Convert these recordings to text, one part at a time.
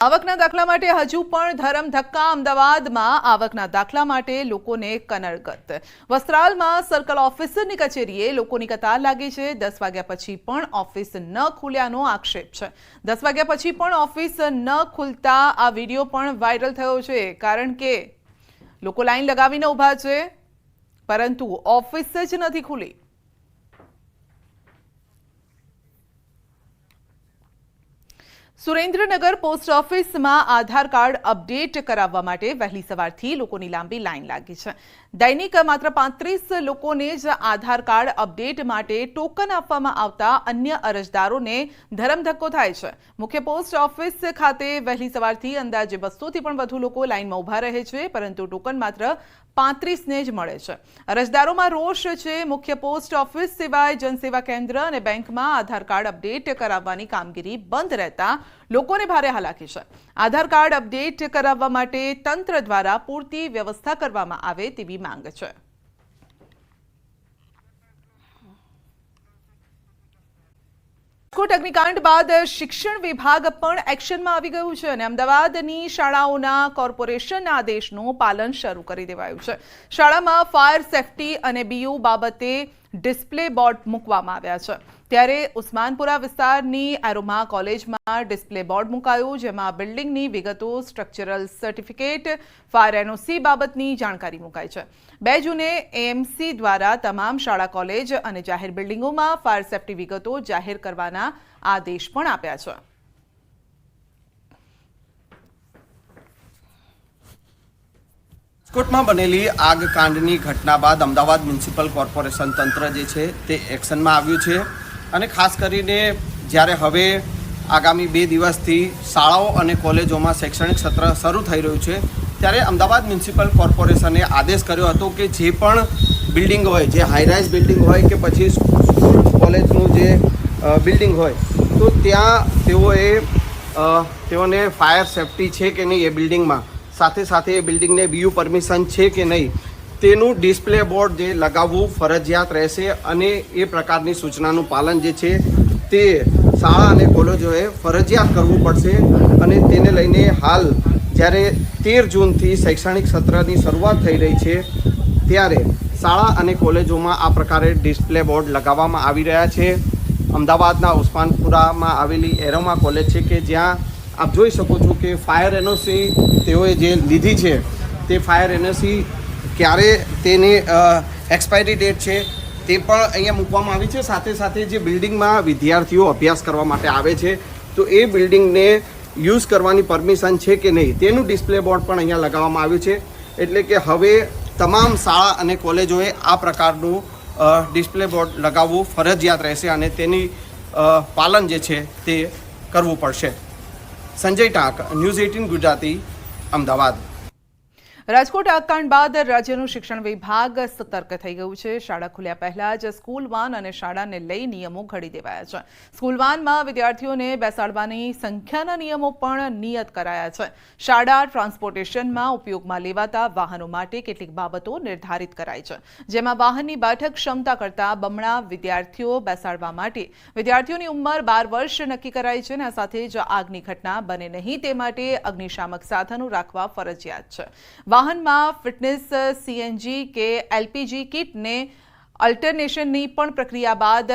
આવકના દાખલા માટે હજુ પણ ધરમ ધક્કા અમદાવાદમાં આવકના દાખલા માટે લોકોને કનડગત વસ્ત્રાલમાં સર્કલ ઓફિસરની કચેરીએ લોકોની કતાર લાગી છે 10 વાગ્યા પછી પણ ઓફિસ ન ખુલ્યાનો આક્ષેપ છે 10 વાગ્યા પછી પણ ઓફિસ ન ખુલતા આ વિડિયો પણ વાયરલ થયો છે કારણ કે લોકો લાઈન લગાવીને ઊભા છે પરંતુ ઓફિસ જ નથી ખુલી। સુરેન્દ્રનગર પોસ્ટ ઓફિસમાં આધાર કાર્ડ અપડેટ કરાવવા માટે વહેલી સવારથી લોકોની લાંબી લાઈન લાગી છે। દૈનિક માત્ર 35 લોકોને જ આધાર કાર્ડ અપડેટ માટે ટોકન આપવામાં આવતા અન્ય અરજદારોને ધરમધક્કો થાય છે। મુખ્ય પોસ્ટ ઓફિસ ખાતે વહેલી સવારથી અંદાજે 200થી પણ વધુ લોકો લાઈનમાં ઊભા રહે છે પરંતુ ટોકન માત્ર 35 ને જ મળે છે। અરજદારોમાં રોષ છે। મુખ્ય પોસ્ટ ઓફિસ સિવાય જનસેવા કેન્દ્ર અને બેંકમાં આધાર કાર્ડ અપડેટ કરાવવાની કામગીરી બંધ રહેતા લોકોને ભારે હાલાકી છે। આધાર કાર્ડ અપડેટ કરાવવા માટે તંત્ર દ્વારા પૂરતી વ્યવસ્થા કરવામાં આવે તેવી માંગ છે। રાજકોટ અગ્નિકાંડ બાદ શિક્ષણ વિભાગ પણ એક્શનમાં આવી ગયું છે અને અમદાવાદની શાળાઓના કોર્પોરેશનના આદેશનું પાલન શરૂ કરી દેવાયું છે। શાળામાં ફાયર સેફટી અને બીયુ બાબતે ડિસ્પ્લે બોર્ડ મૂકવામાં આવ્યા છે ત્યારે ઉસ્માનપુરા વિસ્તારની એરોમા કોલેજમાં ડિસ્પ્લે બોર્ડ મુકાયું જેમાં બિલ્ડિંગની વિગતો સ્ટ્રક્ચરલ સર્ટિફિકેટ ફાયર એનઓસી બાબતની જાણકારી મુકાઈ છે। 2 જૂને એએમસી દ્વારા તમામ શાળા કોલેજ અને જાહેર બિલ્ડિંગોમાં ફાયર સેફટી વિગતો જાહેર કરવાના આદેશ પણ આપ્યા છે। રાજકોટમાં બનેલી આગકાંડની ઘટના બાદ અમદાવાદ મ્યુનિસિપલ કોર્પોરેશન તંત્ર જે છે તે એક્શનમાં આવ્યું છે અને ખાસ કરીને જ્યારે હવે આગામી 2 દિવસથી શાળાઓ અને કોલેજોમાં શૈક્ષણિક સત્ર શરૂ થઈ રહ્યું છે ત્યારે અમદાવાદ મ્યુનિસિપલ કોર્પોરેશને આદેશ કર્યો હતો કે જે પણ બિલ્ડિંગ હોય જે હાઈરાઇઝ બિલ્ડિંગ હોય કે પછી સ્કૂલ કોલેજનું જે બિલ્ડિંગ હોય તો ત્યાં તેઓને ફાયર સેફટી છે કે નહીં એ બિલ્ડિંગમાં સાથે સાથે એ બિલ્ડિંગને બીયુ પરમિશન છે કે નહીં તેનું ડિસ્પ્લે બોર્ડ જે લગાવવું ફરજિયાત રહેશે અને એ પ્રકારની સૂચનાનું પાલન જે છે તે શાળા અને કોલેજોએ ફરજિયાત કરવું પડશે અને તેને લઈને હાલ જ્યારે 13 જૂનથી શૈક્ષણિક સત્રની શરૂઆત થઈ રહી છે ત્યારે શાળા અને કોલેજોમાં આ પ્રકારે ડિસ્પ્લે બોર્ડ લગાવવામાં આવી રહ્યા છે। અમદાવાદના ઉસ્માનપુરામાં આવેલી એરોમા કોલેજ છે કે જ્યાં આપ જોઈ શકો છો કે ફાયર એનઓસી તેઓએ જે લીધી છે તે ફાયર એનઓસી ક્યારે તેની એક્સપાયરી ડેટ છે તે પણ અહીંયા મૂકવામાં આવી છે। સાથે સાથે જે બિલ્ડિંગમાં વિદ્યાર્થીઓ અભ્યાસ કરવા માટે આવે છે તો એ બિલ્ડિંગને યુઝ કરવાની પરમિશન છે કે નહીં તેનું ડિસ્પ્લે બોર્ડ પણ અહીંયા લગાવવામાં આવ્યું છે। એટલે કે હવે તમામ શાળા અને કોલેજોએ આ પ્રકારનું ડિસ્પ્લે બોર્ડ લગાવવું ફરજિયાત રહેશે અને તેની પાલન જે છે તે કરવું પડશે। સંજય ટાંક, ન્યૂઝ 18 ગુજરાતી, અમદાવાદ। રાજકોટ આગકાંડ બાદ રાજ્યનું શિક્ષણ વિભાગ સતર્ક થઈ ગયું છે। શાળા ખુલ્યા પહેલા જ સ્કૂલ વાન અને શાળાને લઈ નિયમો ઘડી દેવાયા છે। સ્કૂલ વાનમાં વિદ્યાર્થીઓને બેસાડવાની સંખ્યાના નિયમો પણ નિયત કરાયા છે। શાળા ટ્રાન્સપોર્ટેશનમાં ઉપયોગમાં લેવાતા વાહનો માટે કેટલીક બાબતો નિર્ધારિત કરાઈ છે જેમાં વાહનની બેઠક ક્ષમતા કરતાં બમણા વિદ્યાર્થીઓ બેસાડવા માટે વિદ્યાર્થીઓની ઉંમર 12 વર્ષ નક્કી કરાઈ છે અને આ સાથે જ આગની ઘટના બને નહીં તે માટે અગ્નિશામક સાધનો રાખવા ફરજિયાત છે। વાહનમાં ફિટનેસ સીએનજી કે એલપીજી કિટને અલ્ટરનેશનની પણ પ્રક્રિયા બાદ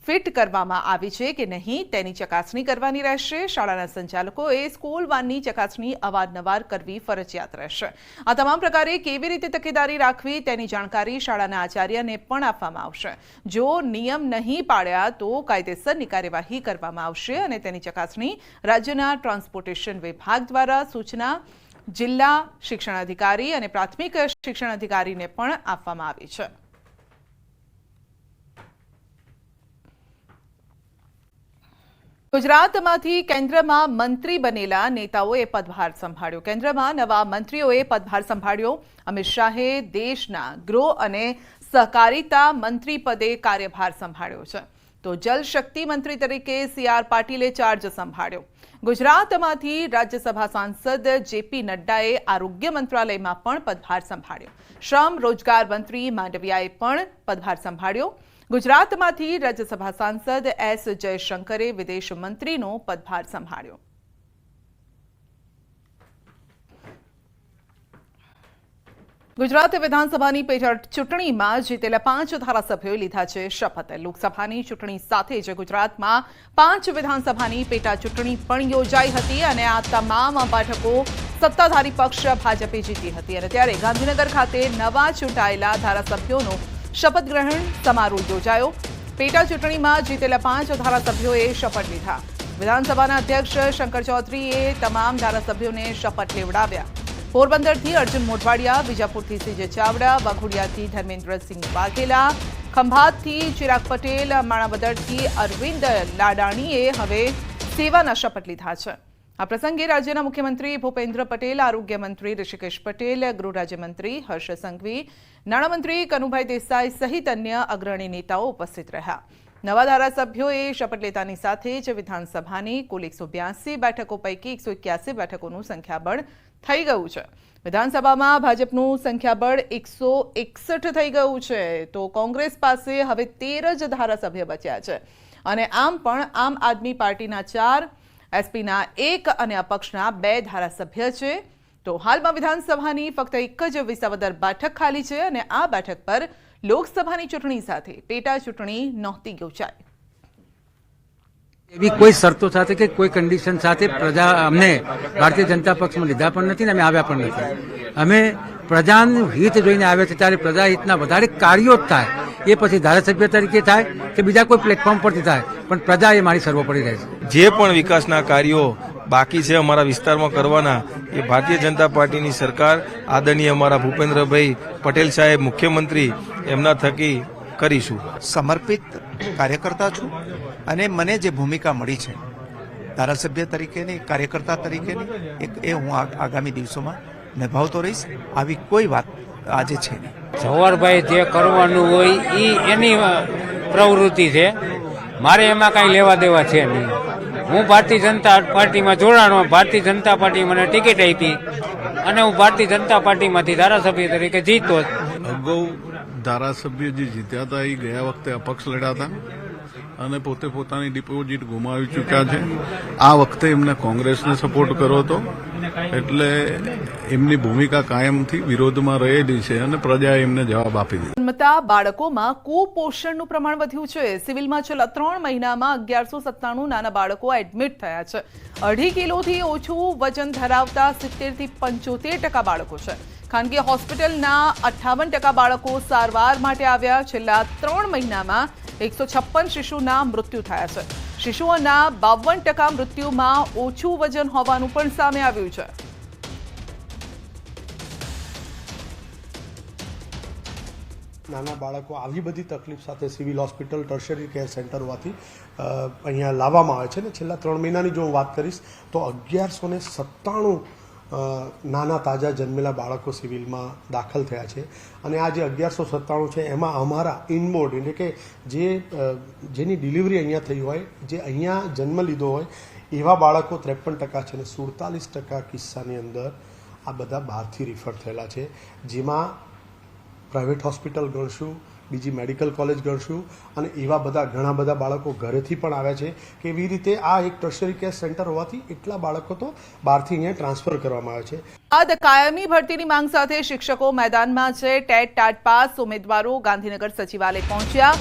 ફિટ કરવામાં આવી છે કે નહીં તેની ચકાસણી કરવાની રહેશે। શાળાના સંચાલકોએ સ્કૂલ વાનની ચકાસણી અવારનવાર કરવી ફરજિયાત રહેશે। આ તમામ પ્રકારે કેવી રીતે તકેદારી રાખવી તેની જાણકારી શાળાના આચાર્યને પણ આપવામાં આવશે। જો નિયમ નહીં પાળ્યા તો કાયદેસરની કાર્યવાહી કરવામાં આવશે અને તેની ચકાસણી રાજ્યના ટ્રાન્સપોર્ટેશન વિભાગ દ્વારા સૂચના જિલ્લા શિક્ષણ અધિકારી અને પ્રાથમિક શિક્ષણ અધિકારીને પણ આપવામાં આવી છે। ગુજરાતમાંથી કેન્દ્રમાં મંત્રી બનેલા નેતાઓએ પદભાર સંભાળ્યો। કેન્દ્રમાં નવા મંત્રીઓએ પદભાર સંભાળ્યો। અમિત શાહે દેશના ગૃહ અને સહકારિતા મંત્રી પદે કાર્યભાર સંભાળ્યો છે તો જલશક્તિ મંત્રી તરીકે CR પાટીલે ચાર્જ સંભાળ્યો। ગુજરાતમાંથી રાજ્યસભા સાંસદ જેપી નડ્ડાએ આરોગ્ય મંત્રાલયમાં પણ પદભાર સંભાળ્યો। શ્રમ રોજગાર મંત્રી માંડવિયાએ પણ પદભાર સંભાળ્યો। ગુજરાતમાંથી રાજ્યસભા સાંસદ એસ જયશંકરે વિદેશ મંત્રીનો પદભાર સંભાળ્યો। ગુજરાત વિધાનસભાની પેટા ચૂંટણીમાં જીતેલા 5 ધારાસભ્યોએ લીધા છે શપથ। લોકસભાની ચૂંટણી સાથે જ ગુજરાતમાં 5 વિધાનસભાની પેટા ચૂંટણી પણ યોજાઈ હતી અને આ તમામ બેઠકો સત્તાધારી પક્ષ ભાજપે જીતી હતી અને ત્યારે ગાંધીનગર ખાતે નવા ચૂંટાયેલા ધારાસભ્યોનો શપથ ગ્રહણ સમારોહ યોજાયો। પેટા ચૂંટણીમાં જીતેલા 5 ધારાસભ્યોએ શપથ લીધા। વિધાનસભાના અધ્યક્ષ શંકર ચૌધરીએ તમામ ધારાસભ્યોને શપથ લેવડાવ્યા। પોરબંદરથી અર્જુન મોઢવાડિયા, બીજાપુરથી સીજે ચાવડા, વાઘોડિયાથી ધર્મેન્દ્રસિંહ વાઘેલા, ખંભાતથી ચિરાગ પટેલ, માણાવદરથી અરવિંદ લાડાણીએ હવે સેવાના શપથ લીધા છે। આ પ્રસંગે રાજ્યના મુખ્યમંત્રી ભૂપેન્દ્ર પટેલ, આરોગ્ય મંત્રી ઋષિકેશ પટેલ, ગૃહ રાજ્યમંત્રી હર્ષ સંઘવી, નાણામંત્રી કનુભાઈ દેસાઈ સહિત અન્ય અગ્રણી નેતાઓ ઉપસ્થિત રહ્યા। નવા ધારાસભ્યોએ શપથ લેતાની સાથે જ વિધાનસભાની કુલ 182 બેઠકો પૈકી 181 બેઠકોનું સંખ્યાબળ થઈ ગયું છે। વિધાનસભામાં ભાજપનું સંખ્યાબળ 161 થઈ ગયું છે તો કોંગ્રેસ પાસે હવે 13 જ ધારાસભ્ય બચ્યા છે અને આમ પણ આમ આદમી પાર્ટીના 4, એસપીના 1 અને અપક્ષના 2 ધારાસભ્ય છે। તો હાલમાં વિધાનસભાની ફક્ત એક જ વિસાવદર બેઠક ખાલી છે અને આ બેઠક પર લોકસભાની ચૂંટણી સાથે પેટા ચૂંટણી નહોતી યોજાઈ। એવી કોઈ શરતો સાથે કે કોઈ કન્ડિશન સાથે પ્રજા અમને ભારતીય જનતા પક્ષમાં લીધા પણ નથી ને અમે આવ્યા પણ નથી। અમે પ્રજાનું હિત જોઈને આવ્યા છે ત્યારે પ્રજા હિતના વધારે કાર્યો જ થાય, એ પછી ધારાસભ્ય તરીકે થાય કે બીજા કોઈ પ્લેટફોર્મ પરથી થાય, પણ પ્રજા એ મારી સર્વોપરી રહે છે। જે પણ વિકાસના કાર્યો બાકી છે અમારા વિસ્તારમાં કરવાના એ ભારતીય જનતા પાર્ટીની સરકાર આદરણીય અમારા ભૂપેન્દ્રભાઈ પટેલ સાહેબ મુખ્યમંત્રી એમના થકી કરીશું। સમર્પિત કાર્યકર્તા છું અને મને જે ભૂમિકા મળી છે ધારાસભ્ય તરીકેની, કાર્યકર્તા તરીકેની, એ હું આગામી દિવસોમાં નિભાવતો રહીશ। આવી કોઈ વાત આજે છે નહીં। જવાહરભાઈ જે કરવાનું હોય એ એની પ્રવૃત્તિ છે, મારે એમાં કાંઈ લેવા દેવા છે નહીં। હું ભારતીય જનતા પાર્ટીમાં જોડાણો, ભારતીય જનતા પાર્ટી મને ટિકિટ આપી અને હું ભારતીય જનતા પાર્ટીમાંથી ધારાસભ્ય તરીકે જીતો। અગાઉ ધારાસભ્ય જે જીત્યા હતા એ ગયા વખતે અપક્ષ લડ્યા હતા અને પોતે પોતાની ડિપોઝિટ ગુમાવી ચૂક્યા છે। આ વખતે એમને કોંગ્રેસને સપોર્ટ કર્યો હતો એટલે એમની ભૂમિકા કાયમથી વિરોધમાં રહેલી છે અને પ્રજાએ એમને જવાબ આપી દીધો। જન્મતા બાળકોમાં કુપોષણનું પ્રમાણ વધ્યું છે। સિવિલમાં છેલ્લા 3 મહિનામાં 1197 નાના બાળકો એડમિટ થયા છે। 2.5 કિલોથી ઓછું વજન ધરાવતા 70 થી 75% બાળકો છે। ખાનગી હોસ્પિટલના 58% બાળકો સારવાર માટે આવ્યા। છેલ્લા 3 મહિનામાં 156 શિશુના મૃત્યુ થયા છે। શિશુઓના 52% મૃત્યુમાં ઓછું વજન હોવાનું પણ સામે આવ્યું છે। નાના બાળકો આવી બધી તકલીફ સાથે civil hospital, tertiary care centre હોવાથી અહીંયા લાવવામાં આવે છે ને છેલ્લા 3 મહિનાની જો હું વાત કરીશ તો 1197 નાના તાજા જન્મેલા બાળકો સિવિલમાં દાખલ થયા છે અને આ જે 1197 છે એમાં અમારા ઇનબોર્ડ એટલે કે જેની ડિલિવરી અહીંયા થઈ હોય, જે અહીંયા જન્મ લીધો હોય એવા બાળકો 53% છે અને 47% કિસ્સાની અંદર આ બધા બહારથી રિફર થયેલા છે, જેમાં પ્રાઇવેટ હોસ્પિટલ ગણશું, બીજી મેડિકલ કોલેજ ગણશું અને એવા બધા ઘણા બધા બાળકો ઘરેથી પણ આવ્યા છે કે એવી રીતે આ એક ટર્શરી કેર સેન્ટર હોવાથી એટલા બાળકો તો બહારથી અહીંયા ટ્રાન્સફર કરવામાં આવે છે। બાદ કાયમી ભરતીની માંગ સાથે શિક્ષકો મેદાનમાં છે। ટેટ ટાટ પાસ ઉમેદવારો ગાંધીનગર સચિવાલય પહોંચ્યા।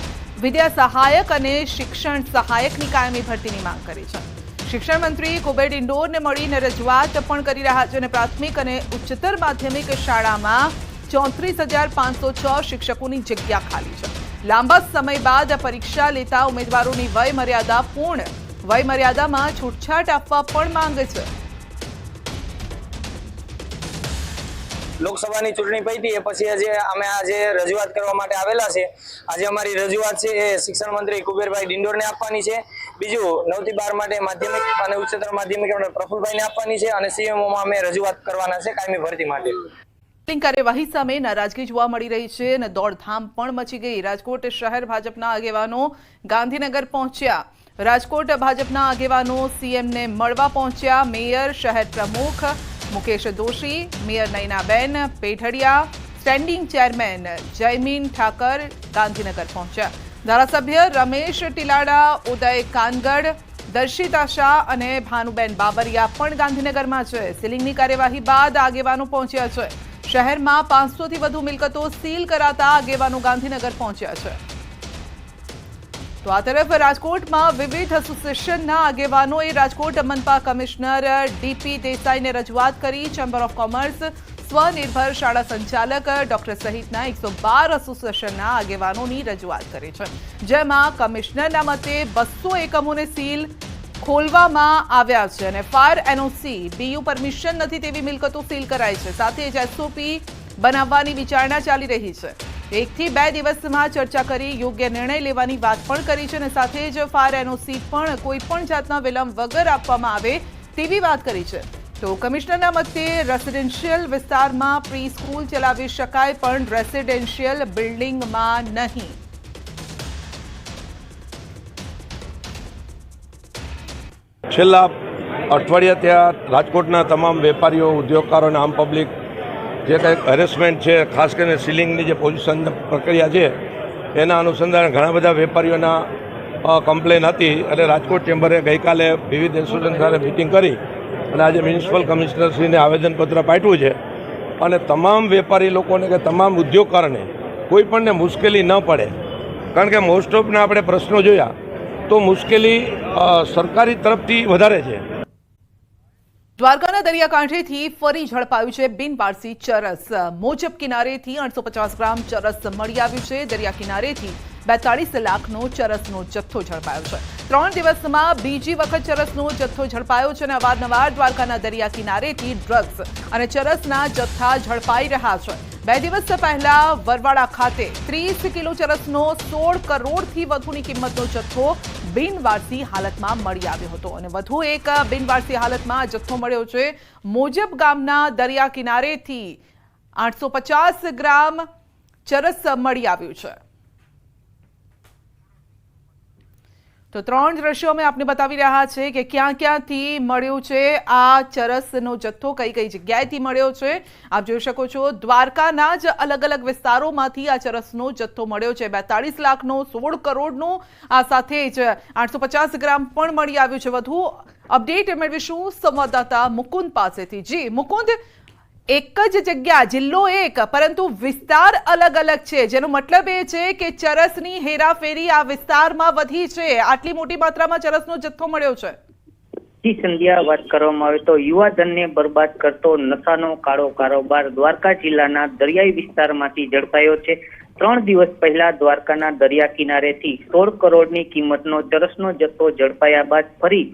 વિદ્યા સહાયક અને શિક્ષણ સહાયકની કાયમી ભરતીની માંગ કરી છે। શિક્ષણ મંત્રી કુબેર ડિંડોરને મળીને રજૂઆત પણ કરી રહ્યા છે અને પ્રાથમિક અને ઉચ્ચતર માધ્યમિક શાળામાં 34,506 શિક્ષકોની જગ્યા ખાલી છે। લાંબા સમય બાદ પરીક્ષા લેતા ઉમેદવારોની વય મર્યાદા પૂર્ણ, વય મર્યાદામાં છૂટછાટ આપવા પણ માંગે છે। લોકસભાની ચૂંટણી પડી એ પછી અમે આજે રજૂઆત કરવા માટે આવેલા છે। આજે અમારી રજૂઆત છે એ શિક્ષણ મંત્રી કુબેરભાઈ ડિંડોરને આપવાની છે। બીજું 9 થી 12 માટે માધ્યમિક અને ઉચ્ચતર માધ્યમિક પ્રફુલભાઈને આપવાની છે અને સીએમઓમાં અમે રજૂઆત કરવાના છે કાયમી ભરતી માટે। કાર્યવાહી સામે નારાજગી જોવા મળી રહી છે અને દોડધામ પણ મચી ગઈ। રાજકોટ શહેર ભાજપના આગેવાનો ગાંધીનગર પહોંચ્યા। રાજકોટ ભાજપના આગેવાનો સીએમને મળવા પહોંચ્યા। મેયર, શહેર પ્રમુખ Mukesh Doshi, mayor Nayanaben Pedhadiya, standing chairman Jaymin Thakar Gandhinagar પહોંચ્યા। ધારાસભ્ય રમેશ ટીલાડા, ઉદય કાનગડ, દર્શિતા શાહ અને ભાનુબેન બાબરિયા પણ ગાંધીનગરમાં છે। સીલિંગની કાર્યવાહી બાદ આગેવાનો પહોંચ્યા છે। શહેરમાં 500થી વધુ મિલકતો સીલ કરાતા આગેવાનો ગાંધીનગર પહોંચ્યા છે. તો આ તરફ રાજકોટમાં વિવિધ એસોસિએશનના આગેવાનોએ રાજકોટ મનપા કમિશનર ડીપી દેસાઈને રજૂઆત કરી. ચેમ્બર ઓફ કોમર્સ, સ્વનિર્ભર શાળા સંચાલક ડોક્ટર સહિતના 112 એસોસિએશનના આગેવાનોની રજૂઆત કરી છે, જેમાં કમિશનરના મતે 200 એકમોને સીલ ખોલવામાં આવ્યા છે અને ફાયર એનઓસી, બીયુ પરમિશન નથી તેવી મિલકતો સીલ કરાઈ છે. સાથે જ એસઓપી બનાવવાની વિચારણા ચાલી રહી છે. 1 થી 2 દિવસમાં ચર્ચા કરી યોગ્ય નિર્ણય લેવાની વાત પણ કરી છે અને સાથે જ ફાયર એનઓસી પણ કોઈ પણ જાતના વિલંબ વગર આપવામાં આવે તેવી વાત કરી છે. તો કમિશનરના મતે રેસિડેન્શિયલ વિસ્તારમાં પ્રી સ્કૂલ ચલાવી શકાય, પણ રેસિડેન્શિયલ બિલ્ડિંગમાં નહીં. છેલ્લા અઠવાડિયા ત્યાં રાજકોટના તમામ વેપારીઓ, ઉદ્યોગકારો અને આમ પબ્લિક જે કંઈક હેરેસમેન્ટ છે, ખાસ કરીને સીલિંગની જે પોઝિશન પ્રક્રિયા છે એના અનુસંધાને ઘણા બધા વેપારીઓના કમ્પ્લેન હતી અને રાજકોટ ચેમ્બરે ગઈકાલે વિવિધ એસોસિએશન સાથે મિટિંગ કરી અને આજે મ્યુનિસિપલ કમિશનરશ્રીને આવેદનપત્ર પાઠવ્યું છે અને તમામ વેપારી લોકોને કે તમામ ઉદ્યોગકારોને કોઈ પણને મુશ્કેલી ન પડે, કારણ કે મોસ્ટ ઓફના આપણે પ્રશ્નો જોયા તો મુશ્કેલી સરકારી તરફથી વધારે છે. દ્વારકાના દરિયાકાંઠેથી ફરી ઝડપાયું છે બિનવારસી ચરસ. મોજબ કિનારેથી 850 ગ્રામ ચરસ મળી આવ્યું છે. દરિયા કિનારેથી 42 લાખનો ચરસનો જથ્થો ઝડપાયો છે. 3 દિવસમાં બીજી વખત ચરસનો જથ્થો ઝડપાયો છે અને અવારનવાર દ્વારકાના દરિયા કિનારેથી ડ્રગ્સ અને ચરસના જથ્થા ઝડપાઈ રહ્યા છે. 2 દિવસ પહેલા વરવાડા ખાતે 30 કિલો ચરસનો 16 કરોડથી વધુની કિંમતનો જથ્થો બિનવારસી હાલતમાં મળી આવ્યો હતો અને વધુ એક બિનવારસી હાલતમાં જથ્થો મળ્યો છે. મોજબ ગામના દરિયા કિનારેથી 850 ગ્રામ ચરસ મળી આવ્યું છે. તો 3 દ્રશ્યો અમે આપને બતાવી રહ્યા છે કે ક્યાં ક્યાંથી મળ્યું છે આ ચરસનો જથ્થો, કઈ કઈ જગ્યાએથી મળ્યો છે. આપ જોઈ શકો છો દ્વારકાના જ અલગ અલગ વિસ્તારોમાંથી આ ચરસનો જથ્થો મળ્યો છે. 42 લાખનો, 16 કરોડનો, આ સાથે જ 850 ગ્રામ પણ મળી આવ્યું છે. વધુ અપડેટ મેળવીશું સંવાદદાતા મુકુંદ પાસેથી. જી મુકુંદ, એક જ જગ્યા, જિલ્લો એક, પરંતુ વિસ્તાર અલગ અલગ છે, જેનો મતલબ એ છે કે ચરસની હેરાફેરી આ વિસ્તારમાં વધી છે. આટલી મોટી માત્રામાં ચરસનો જથ્થો મળ્યો છે. જી સંધ્યા, વાત કરવામાં આવે તો યુવાધનને બરબાદ કરતો નશાનો કાળો કારોબાર દ્વારકા જિલ્લાના દરિયાઈ વિસ્તારમાંથી ઝડપાયો છે. 3 દિવસ પહેલા દ્વારકાના દરિયા કિનારેથી 16 કરોડની કિંમતનો ચરસનો જથ્થો ઝડપાયા બાદ ફરી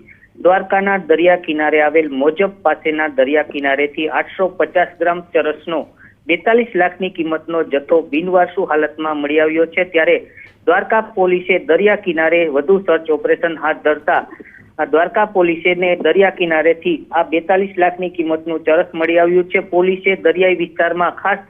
દ્વારકાના દરિયા કિનારે આવેલ મોજબ પાસેના દરિયા કિનારેથી 850 ગ્રામ ચરસનો 42 લાખની કિંમતનો જથ્થો બિનવારસુ હાલતમાં મળી આવ્યો છે. ત્યારે દ્વારકા પોલીસે દરિયા કિનારે વધુ સર્ચ ઓપરેશન હાથ ધરતા દ્વારકા પોલીસને દરિયા કિનારેથી આ 42 લાખની કિંમતનું ચરસ મળી આવ્યું છે. પોલીસે દરિયાઈ વિસ્તારમાં ખાસ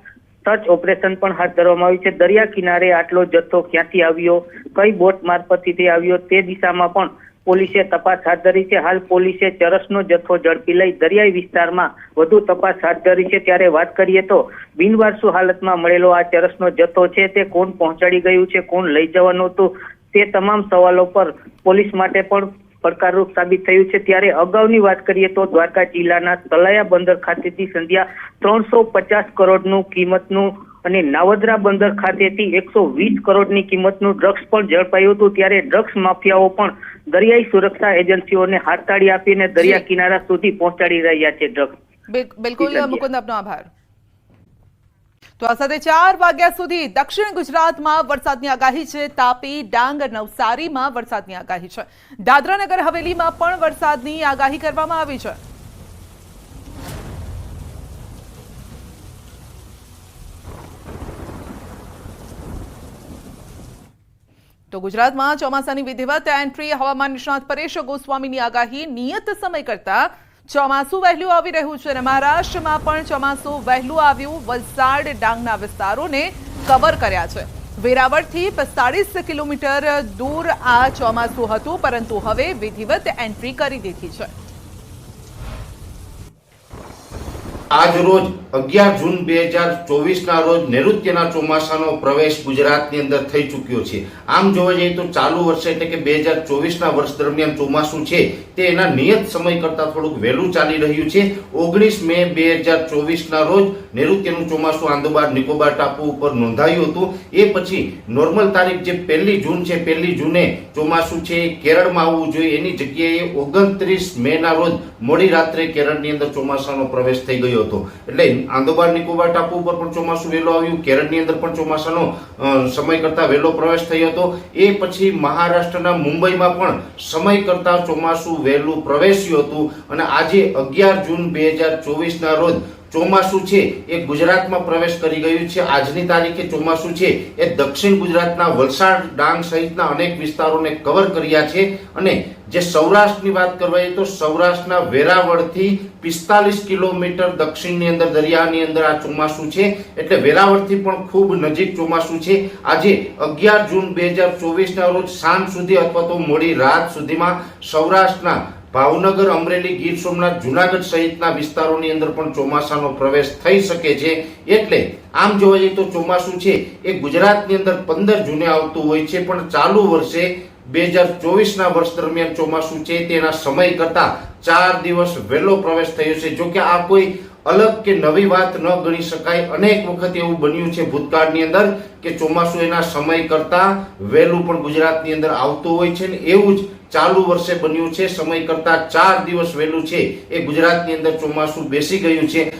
સર્ચ ઓપરેશન પણ હાથ ધરવામાં આવ્યું છે. દરિયા કિનારે આટલો જથ્થો ક્યાંથી આવ્યો, કઈ બોટ મારફતથી આવ્યો, તે દિશામાં પણ પોલીસે તપાસ હાથ ધરી છે. હાલ પોલીસે ચરસનો જથ્થો ઝડપી લઈ દરિયાઈ વિસ્તારમાં વધુ તપાસ હાથ ધરી છે. ત્યારે વાત કરીએ તો બિનવારસુ હાલતમાં મળેલો આ ચરસનો જથ્થો છે તે કોણ પહોંચાડી ગયું છે, કોણ લઈ જવાનું હતું, તે તમામ સવાલો પર પોલીસ માટે પણ પડકારરૂપ સાબિત થયું છે. ત્યારે અગાઉની વાત કરીએ તો દ્વારકા જિલ્લાના તલાયા બંદર ખાતેથી સંધ્યા 350 કરોડનું કિંમતનું અને નાવદરા બંદર ખાતેથી 120 કરોડની કિંમતનું ડ્રગ્સ પણ ઝડપાયું હતું. ત્યારે ડ્રગ્સ માફિયાઓ પણ દરિયાઈ સુરક્ષા એજન્સીઓને હાથતાળી આપીને દરિયા કિનારા સુધી પહોંચાડી રહ્યા છે ડ્રગ્સ. બિલકુલ મુકુંદ, આપનો આભાર. તો આ સાથે 4 વાગ્યા સુધી દક્ષિણ ગુજરાતમાં વરસાદની આગાહી છે. તાપી, ડાંગ, નવસારીમાં વરસાદની આગાહી છે. દાદરા નગર હવેલીમાં પણ વરસાદની આગાહી કરવામાં આવી છે. તો ગુજરાતમાં ચોમાસાની વિધિવત એન્ટ્રી. હવામાન નિષ્ણાત પરેશ ગોસ્વામીની આગાહી. નિયત સમય કરતા ચોમાસું વહેલું આવી રહ્યું છે અને મહારાષ્ટ્રમાં પણ ચોમાસું વહેલું આવ્યું. વલસાડ, ડાંગના વિસ્તારોને કવર કર્યા છે. વેરાવળથી 45 કિલોમીટર દૂર આ ચોમાસું હતું, પરંતુ હવે વિધિવત એન્ટ્રી કરી દીધી છે. આજ રોજ 11 જૂન 2024 રોજ નૈઋત્યના ચોમાસાનો પ્રવેશ ગુજરાતની અંદર થઈ ચૂક્યો છે. આમ જોવા જઈએ તો ચાલુ વર્ષે એટલે કે 2024 વર્ષ દરમિયાન ચોમાસું છે તે એના નિયત સમય કરતાં થોડુંક વહેલું ચાલી રહ્યું છે. 19 મે 2024 રોજ નૈઋત્યનું ચોમાસું આંદોબાર નિકોબાર ટાપુ ઉપર નોંધાયું હતું. એ પછી નોર્મલ તારીખ જે 1 જૂન છે, 1 જૂને ચોમાસું છે કેરળમાં આવવું જોઈએ, એની જગ્યાએ 29 મે ના રોજ મોડી રાત્રે કેરળની અંદર ચોમાસાનો પ્રવેશ થઈ ગયો હતો. એટલે આંદોબાર નિકોબાર ટાપુ ઉપર પણ ચોમાસું વહેલું આવ્યું, કેરળની અંદર પણ ચોમાસાનો સમય કરતા વહેલો પ્રવેશ થયો હતો. એ પછી મહારાષ્ટ્રના મુંબઈમાં પણ સમય કરતા ચોમાસું વહેલું પ્રવેશ્યું હતું અને આજે 11 જૂન 2024 રોજ ચોમાસું છે એ ગુજરાતમાં પ્રવેશ કરી ગયું છે. આજની તારીખે ચોમાસું છે એ દક્ષિણ ગુજરાતના વલસાડ, ડાંગ સહિતના અનેક વિસ્તારોને કવર કર્યા છે અને જે સૌરાષ્ટ્રની વાત કરવાય તો સૌરાષ્ટ્રના વેરાવળથી 45 કિલોમીટર દક્ષિણની અંદર દરિયાની અંદર આ ચોમાસું છે. એટલે વેરાવળથી પણ ખૂબ નજીક ચોમાસું છે. આજે 11 જૂન 2024 રોજ સાંજ સુધી અથવા તો મોડી રાત સુધીમાં સૌરાષ્ટ્રના ભાવનગર, અમરેલી, ગીર સોમનાથ, જુનાગઢ સહિતના વિસ્તારોની અંદર પણ ચોમાસાનો પ્રવેશ થઈ શકે છે. એટલે આમ જોવા જઈએ તો ચોમાસું છે એ ગુજરાતની અંદર 15 જૂને આવતું હોય છે, પણ ચાલુ વર્ષે 2024 વર્ષ દરમિયાન ચોમાસું છે તેના સમય કરતા 4 દિવસ વહેલો પ્રવેશ થયો છે. જો કે આ કોઈ અલગ કે નવી વાત ન ગણી શકાય. અનેક વખત એવું બન્યું છે ભૂતકાળની અંદર કે ચોમાસું એના સમય કરતા વહેલું પણ ગુજરાતની અંદર આવતું હોય છે ને એવું જ ચાલુ વર્ષે બન્યું છે. સમય કરતા 4 દિવસ વહેલું છે એ ગુજરાતની અંદર ચોમાસું બેસી ગયું છે.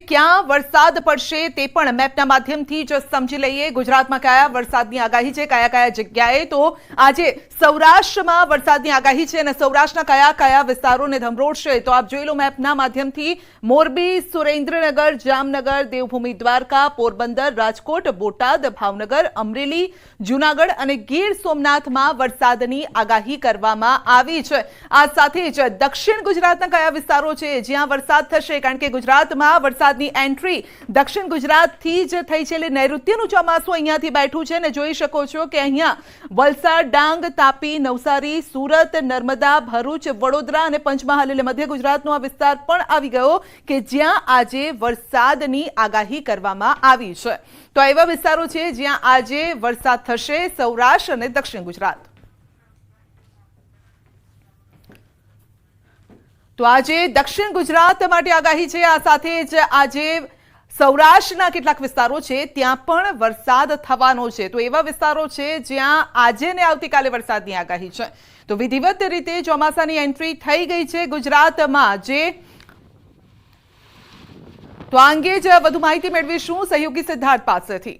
ક્યાં વરસાદ પડશે તે પણ મેપના માધ્યમથી જ સમજી લઈએ. ગુજરાતમાં કયા વરસાદની આગાહી છે, કયા કયા જગ્યાએ. તો આજે સૌરાષ્ટ્રમાં વરસાદની આગાહી છે અને સૌરાષ્ટ્રના કયા કયા વિસ્તારોને ધમરોડશે તો આપ જોઈ લો મેપના માધ્યમથી. મોરબી, સુરેન્દ્રનગર, જામનગર, દેવભૂમિ દ્વારકા, પોરબંદર, રાજકોટ, બોટાદ, ભાવનગર, અમરેલી, જુનાગઢ અને ગીર સોમનાથમાં વરસાદની આગાહી કરવામાં આવી છે. આ સાથે જ દક્ષિણ ગુજરાતના કયા વિસ્તારો છે જ્યાં વરસાદ થશે, કારણ કે ગુજરાતમાં વરસાદ એન્ટ્રી દક્ષિણ ગુજરાતથી જ થઈ છે. એટલે નૈઋત્યનું ચોમાસું અહીંયાથી બેઠું છે ને જોઈ શકો છો કે અહીંયા વલસાડ, ડાંગ, તાપી, નવસારી, સુરત, નર્મદા, ભરૂચ, વડોદરા અને પંચમહાલ એટલે મધ્ય ગુજરાતનો આ વિસ્તાર પણ આવી ગયો કે જ્યાં આજે વરસાદની આગાહી કરવામાં આવી છે. તો એવા વિસ્તારો છે જ્યાં આજે વરસાદ થશે સૌરાષ્ટ્ર અને દક્ષિણ ગુજરાત. તો આજે દક્ષિણ ગુજરાત માટે આગાહી છે. આ સાથે જ આજે સૌરાષ્ટ્રના કેટલાક વિસ્તારો છે ત્યાં પણ વરસાદ થવાનો છે. તો એવા વિસ્તારો છે જ્યાં આજે ને આવતીકાલે વરસાદની આગાહી છે. તો વિધિવત રીતે ચોમાસાની એન્ટ્રી થઈ ગઈ છે ગુજરાતમાં. તો આ અંગે જ વધુ માહિતી મેળવીશું સહયોગી સિદ્ધાર્થ પાસેથી.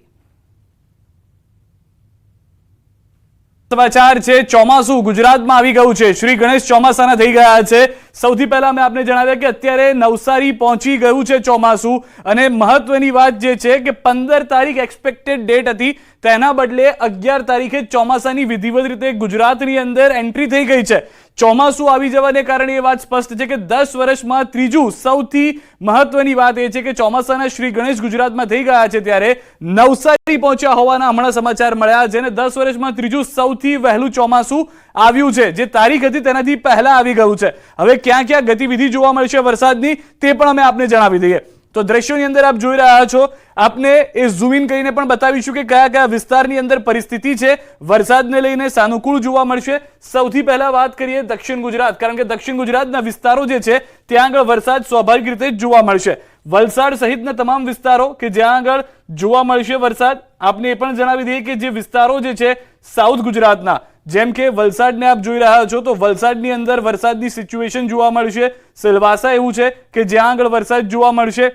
સમાચાર છે, ચોમાસું ગુજરાતમાં આવી ગયું છે. શ્રી ગણેશ ચોમાસાના થઈ ગયા છે. સૌથી પહેલા મેં આપને જણાવ્યા કે અત્યારે નવસારી પહોંચી ગયું છે ચોમાસું અને મહત્વની વાત જે છે કે 15 તારીખ એક્સપેક્ટેડ ડેટ હતી તેના બદલે 11 તારીખે ચોમાસાની વિધિવત રીતે ગુજરાતની અંદર એન્ટ્રી થઈ ગઈ છે. ચોમાસું આવી જવાને કારણે એ વાત સ્પષ્ટ છે કે 10 વર્ષમાં ત્રીજું સૌથી મહત્વની વાત એ છે કે ચોમાસાના શ્રી ગણેશ ગુજરાતમાં થઈ ગયા છે ત્યારે નવસારી પહોંચ્યા હોવાના હમણાં સમાચાર મળ્યા છે અને 10 વર્ષમાં ત્રીજું સૌથી વહેલું ચોમાસું આવ્યું છે. જે તારીખ હતી તેનાથી પહેલા આવી ગયું છે. હવે ક્યાં ક્યાં ગતિવિધિ જોવા મળશે વરસાદની તે પણ અમે આપને જણાવી દઈએ. તો દ્રશ્યોની અંદર આપ જોઈ રહ્યા છો, આપને એ ઝૂમ ઇન કરીને પણ બતાવીશું કે કયા કયા વિસ્તારની અંદર પરિસ્થિતિ છે વરસાદને લઈને સાનુકૂળ જોવા મળશે. સૌથી પહેલા વાત કરીએ દક્ષિણ ગુજરાત, કારણ કે દક્ષિણ ગુજરાતના વિસ્તારો જે છે ત્યાં આગળ વરસાદ સ્વાભાવિક રીતે જોવા મળશે. વલસાડ સહિતના તમામ વિસ્તારો કે જ્યાં આગળ જોવા મળશે વરસાદ. આપને એ પણ જણાવી દઈએ કે જે વિસ્તારો જે છે સાઉથ ગુજરાતના, જેમ કે વલસાડને આપ જોઈ રહ્યા છો તો વલસાડની અંદર વરસાદની સિચ્યુએશન જોવા મળશે. સિલવાસા એવું છે કે જ્યાં આગળ વરસાદ જોવા મળશે.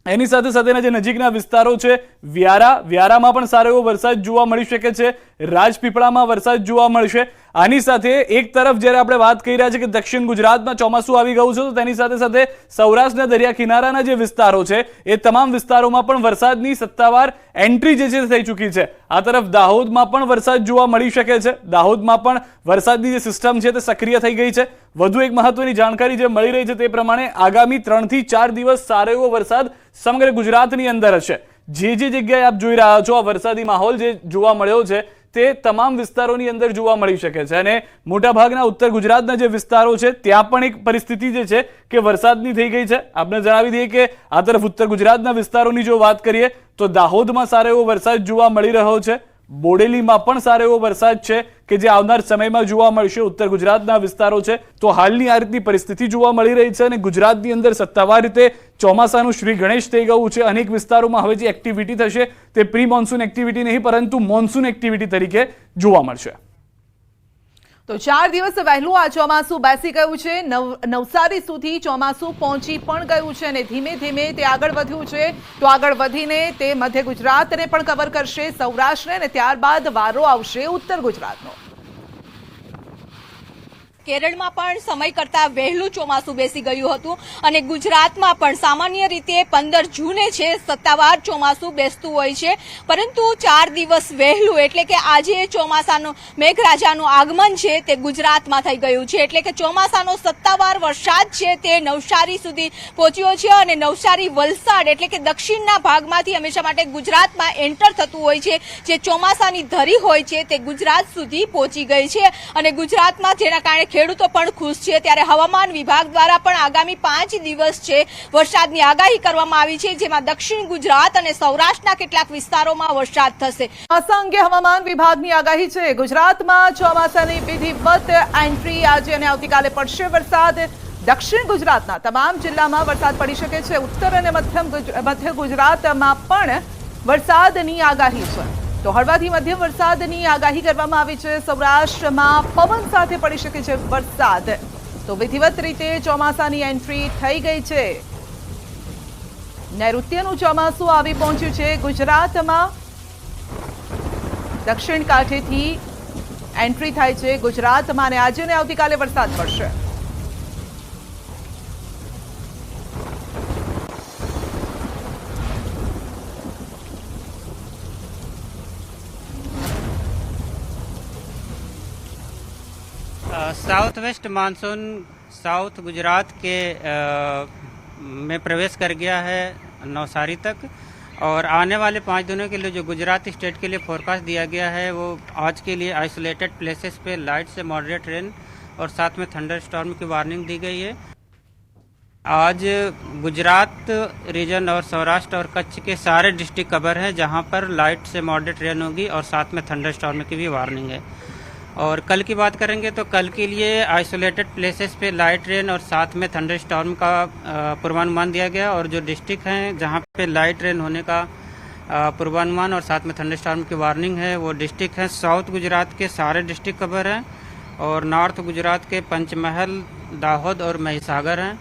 એની સાથે સાથેના જે નજીકના વિસ્તારો છે વ્યારામાં પણ સારો એવો વરસાદ જોવા મળી શકે છે. રાજપીપળામાં વરસાદ જોવા મળશે. આની સાથે એક તરફ જ્યારે આપણે વાત કરી રહ્યા છે કે દક્ષિણ ગુજરાતમાં ચોમાસું આવી ગયું છે તો તેની સાથે સાથે સૌરાષ્ટ્રના દરિયા કિનારાના જે વિસ્તારો છે એ તમામ વિસ્તારોમાં પણ વરસાદની સત્તાવાર એન્ટ્રી જે છે થઈ ચૂકી છે. આ તરફ દાહોદમાં પણ વરસાદ જોવા મળી શકે છે. દાહોદમાં પણ વરસાદની જે સિસ્ટમ છે તે સક્રિય થઈ ગઈ છે. વધુ એક મહત્વની જાણકારી જે મળી રહી છે તે પ્રમાણે આગામી 3 થી 4 દિવસ સારો એવો વરસાદ સમગ્ર ગુજરાતની અંદર હશે. જે જગ્યાએ આપ જોઈ રહ્યા છો આ વરસાદી માહોલ જે જોવા મળ્યો છે તે તમામ વિસ્તારોની અંદર જોવા મળી શકે છે અને મોટાભાગના ઉત્તર ગુજરાતના જે વિસ્તારો છે ત્યાં પણ એક પરિસ્થિતિ જે છે કે વરસાદની થઈ ગઈ છે. આપણે જણાવી દઈએ કે આ તરફ ઉત્તર ગુજરાતના વિસ્તારોની જો વાત કરીએ તો દાહોદમાં સારો એવો વરસાદ જોવા મળી રહ્યો છે. બોડેલીમાં પણ સારો એવો વરસાદ છે કે જે આવનાર સમયમાં જોવા મળશે. ઉત્તર ગુજરાતના વિસ્તારો છે તો હાલની આ રીતની પરિસ્થિતિ જોવા મળી રહી છે અને ગુજરાતની અંદર સત્તાવાર રીતે ચોમાસાનું શ્રી ગણેશ થઈ ગયું છે. અનેક વિસ્તારોમાં હવે જે એક્ટિવિટી થશે તે પ્રી મોન્સૂન એક્ટિવિટી નહીં પરંતુ મોન્સૂન એક્ટિવિટી તરીકે જોવા મળશે. તો 4 દિવસ વહેલું આ ચોમાસું બેસી ગયું છે. નવસારી સુધી ચોમાસું પહોંચી પણ ગયું છે અને ધીમે ધીમે તે આગળ વધ્યું છે. તો આગળ વધીને તે મધ્ય ગુજરાતને પણ કવર કરશે, સૌરાષ્ટ્રને, અને ત્યારબાદ વારો આવશે ઉત્તર ગુજરાતનો. કેરળમાં પણ સમય કરતા વહેલું ચોમાસું બેસી ગયું હતું અને ગુજરાતમાં પણ સામાન્ય રીતે 15 જૂને છે સત્તાવાર ચોમાસું બેસતું હોય છે, પરંતુ 4 દિવસ વહેલું એટલે કે આજે ચોમાસાનું મેઘરાજાનું આગમન છે તે ગુજરાતમાં થઈ ગયું છે. એટલે કે ચોમાસાનો સત્તાવાર વરસાદ છે તે નવસારી સુધી પહોંચ્યો છે અને નવસારી વલસાડ એટલે કે દક્ષિણના ભાગમાંથી હંમેશા માટે ગુજરાતમાં એન્ટર થતું હોય છે. જે ચોમાસાની ધરી હોય છે તે ગુજરાત સુધી પહોંચી ગઈ છે અને ગુજરાતમાં જેના કારણે ખેડૂતો પણ ખુશ છે. ત્યારે હવામાન વિભાગ દ્વારા પણ આગામી 5 દિવસ છે વરસાદની આગાહી કરવામાં આવી છે, જેમાં દક્ષિણ ગુજરાત અને સૌરાષ્ટ્રના કેટલાક વિસ્તારોમાં વરસાદ થશે. ચોમાસા અંગે હવામાન વિભાગની આગાહી છે. ગુજરાતમાં ચોમાસાની વિધિવત એન્ટ્રી આજે અને આવતીકાલે પડશે વરસાદ. દક્ષિણ ગુજરાતના તમામ જિલ્લામાં વરસાદ પડી શકે છે. ઉત્તર અને મધ્ય ગુજરાતમાં પણ વરસાદની આગાહી છે. તો હળવાથી મધ્યમ વરસાદની આગાહી કરવામાં આવી છે. સૌરાષ્ટ્રમાં પવન સાથે પડી શકે છે વરસાદ. તો વિધિવત રીતે ચોમાસાની એન્ટ્રી થઈ ગઈ છે. નૈઋત્યનું ચોમાસું આવી પહોંચ્યું છે ગુજરાતમાં. દક્ષિણ કાંઠેથી એન્ટ્રી થાય છે ગુજરાતમાં અને આજે અને આવતીકાલે વરસાદ પડશે. South west monsoon south Gujarat के में प्रवेश कर गया है नवसारी तक और आने वाले 5 दिनों के लिए जो गुजरात स्टेट के लिए फोरकास्ट दिया गया है वो आज के लिए आइसोलेटेड प्लेसेस पे लाइट से मॉडरेट रेन और साथ में थंडर स्टॉर्म की वार्निंग दी गई है. आज गुजरात रीजन और सौराष्ट्र और कच्छ के सारे डिस्ट्रिक्ट कवर हैं जहां पर लाइट से मॉडरेट रेन होगी और साथ में थंडर स्टॉर्म की भी वार्निंग है. और कल की बात करेंगे तो कल के लिए आइसोलेटेड प्लेसेस पे लाइट रेन और साथ में थंडर स्टॉर्म का पूर्वानुमान दिया गया और जो डिस्ट्रिक्ट हैं जहां पे लाइट रेन होने का पूर्वानुमान और साथ में थंडर स्टॉर्म की वार्निंग है वो डिस्ट्रिक्ट हैं. साउथ गुजरात के सारे डिस्ट्रिक्ट कवर हैं और नॉर्थ गुजरात के पंचमहल, दाहोद और महिसागर हैं.